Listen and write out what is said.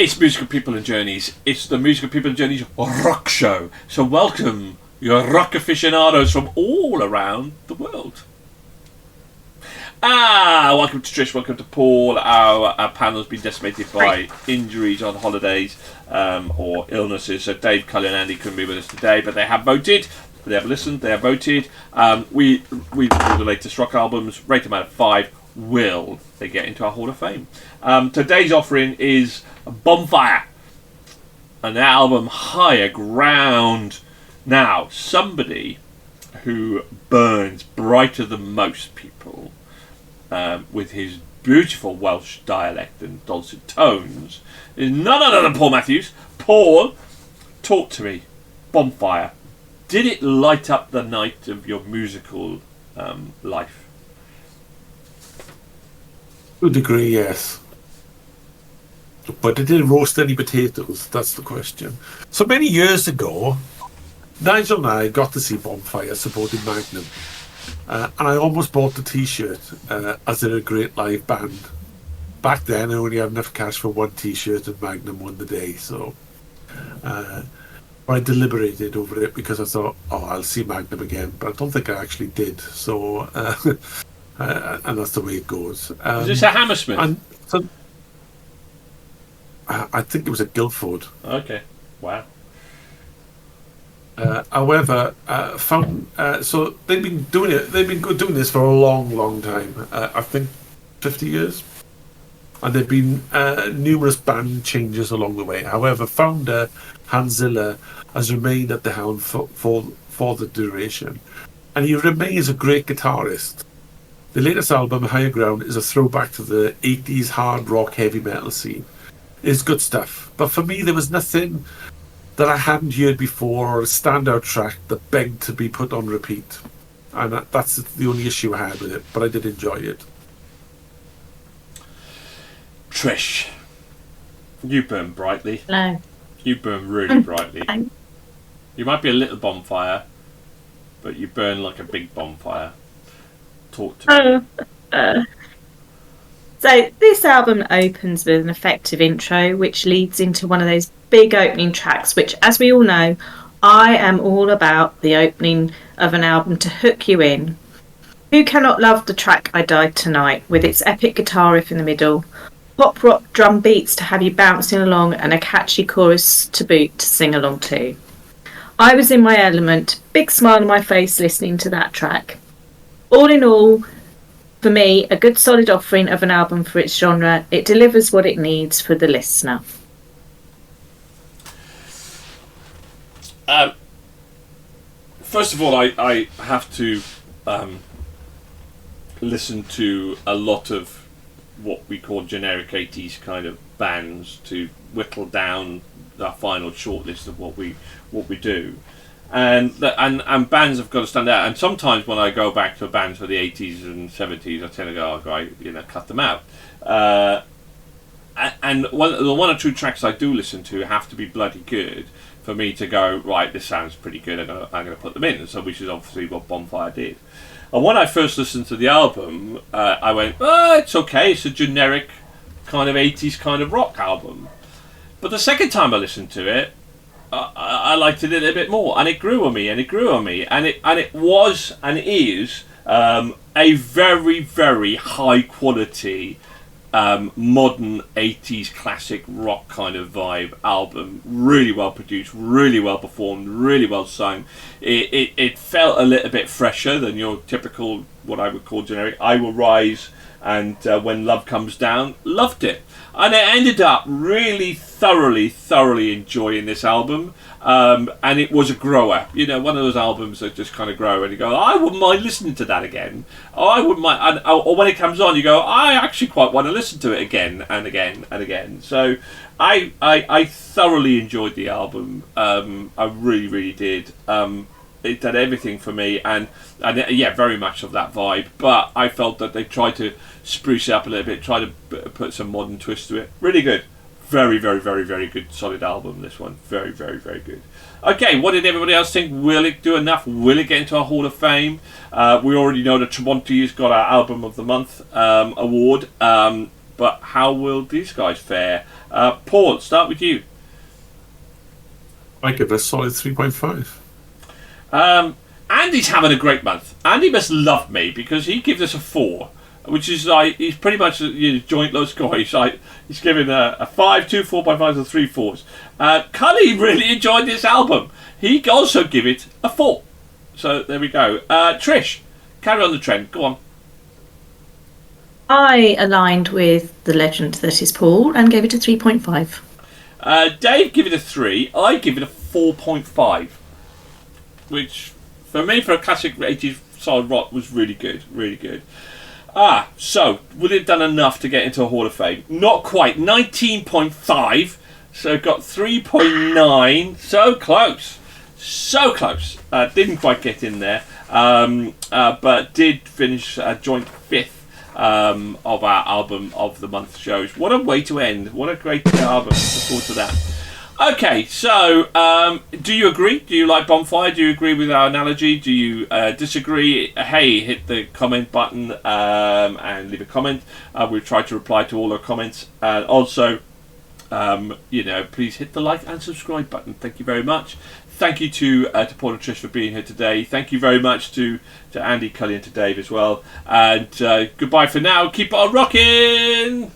It's Musical People and Journeys. It's the Musical People and Journeys rock show. So welcome your rock aficionados from all around the world. Welcome to Trish, welcome to Paul. Our panel has been decimated by injuries on holidays or illnesses. So Dave, Cully and Andy couldn't be with us today, but they have voted. They have listened, they have voted. We do the latest rock albums, rate them out of 5. Will they get into our Hall of Fame? Today's offering is Bonfire, an album Higher Ground. Now, somebody who burns brighter than most people with his beautiful Welsh dialect and dulcet tones is none other than Paul Matthews. Paul, talk to me. Bonfire. Did it light up the night of your musical life? To a degree, yes. But it didn't roast any potatoes, that's the question. So many years ago, Nigel and I got to see Bonfire supporting Magnum. And I almost bought the t-shirt as they're a great live band. Back then, I only had enough cash for one t-shirt and Magnum won the day. So I deliberated over it because I thought, I'll see Magnum again. But I don't think I actually did. So... and that's the way it goes. Is this a Hammersmith? And so, I think it was at Guildford. Okay, wow. However, so they've been doing it. They've been doing this for a long, long time. I think 50 years, and there've been numerous band changes along the way. However, founder Hans Ziller has remained at the helm for the duration, and he remains a great guitarist. The latest album, Higher Ground, is a throwback to the 80s hard rock heavy metal scene. It's good stuff, but for me there was nothing that I hadn't heard before or a standout track that begged to be put on repeat. And that's the only issue I had with it, but I did enjoy it. Trish, you burn brightly. Hello. You burn really brightly. You might be a little bonfire, but you burn like a big bonfire. Talk to me. So this album opens with an effective intro, which leads into one of those big opening tracks, which, as we all know, I am all about the opening of an album to hook you in. Who cannot love the track I Died Tonight, with its epic guitar riff in the middle, pop rock drum beats to have you bouncing along, and a catchy chorus to boot to sing along to. I was in my element, big smile on my face listening to that track. All in all, for me, a good solid offering of an album for its genre. It delivers what it needs for the listener. First of all, I have to listen to a lot of what we call generic 80s kind of bands to whittle down our final shortlist of what we do. And bands have got to stand out. And sometimes when I go back to bands for the 80s and 70s, I tend to go, cut them out. And the one or two tracks I do listen to have to be bloody good for me to go, right, this sounds pretty good, and I'm going to put them in. So which is obviously what Bonfire did. And when I first listened to the album, I went, it's okay. It's a generic kind of 80s kind of rock album. But the second time I listened to it, I liked it a little bit more, and it grew on me, and it was and is a very, very high quality modern 80s classic rock kind of vibe album. Really well produced, really well performed, really well sung. It felt a little bit fresher than your typical, what I would call generic I Will Rise and When Love Comes Down. Loved it. And I ended up really thoroughly enjoying this album. And it was a grower. One of those albums that just kind of grow and you go, I wouldn't mind listening to that again. Or I wouldn't mind. Or when it comes on, you go, I actually quite want to listen to it again and again and again. So I thoroughly enjoyed the album. I really did. It did everything for me, and yeah, very much of that vibe. But I felt that they tried to spruce it up a little bit, try to put some modern twist to it. Really good. Very good, solid album, this one. Very good. Okay, what did everybody else think? Will it do enough? Will it get into our Hall of Fame? We already know that Tremonti's got our Album of the Month award. but how will these guys fare? Paul, start with you. I give it a solid 3.5. Andy's having a great month. Andy must love me because he gives us a 4, which is like he's pretty much a joint low score. He's given a 5, 2 4.5s, and 3 4s. Cully really enjoyed this album. He also give it a 4. So there we go. Trish, carry on the trend. Go on. I aligned with the legend that is Paul and gave it a 3.5. Dave give it a 3. I give it a 4.5, which for me, for a classic 80s solid rock, was really good. Really good. So would it have done enough to get into a Hall of Fame? Not quite. 19.5. So got 3.9. So close. So close. Didn't quite get in there. But did finish joint 5th of our album of the month shows. What a way to end. What a great album. Look forward to that. Okay, so do you agree? Do you like Bonfire? Do you agree with our analogy? Do you disagree? Hey, hit the comment button and leave a comment. We'll try to reply to all our comments. And also, please hit the like and subscribe button. Thank you very much. Thank you to Paul and Trish for being here today. Thank you very much to Andy, Cully and to Dave as well. And goodbye for now. Keep on rocking!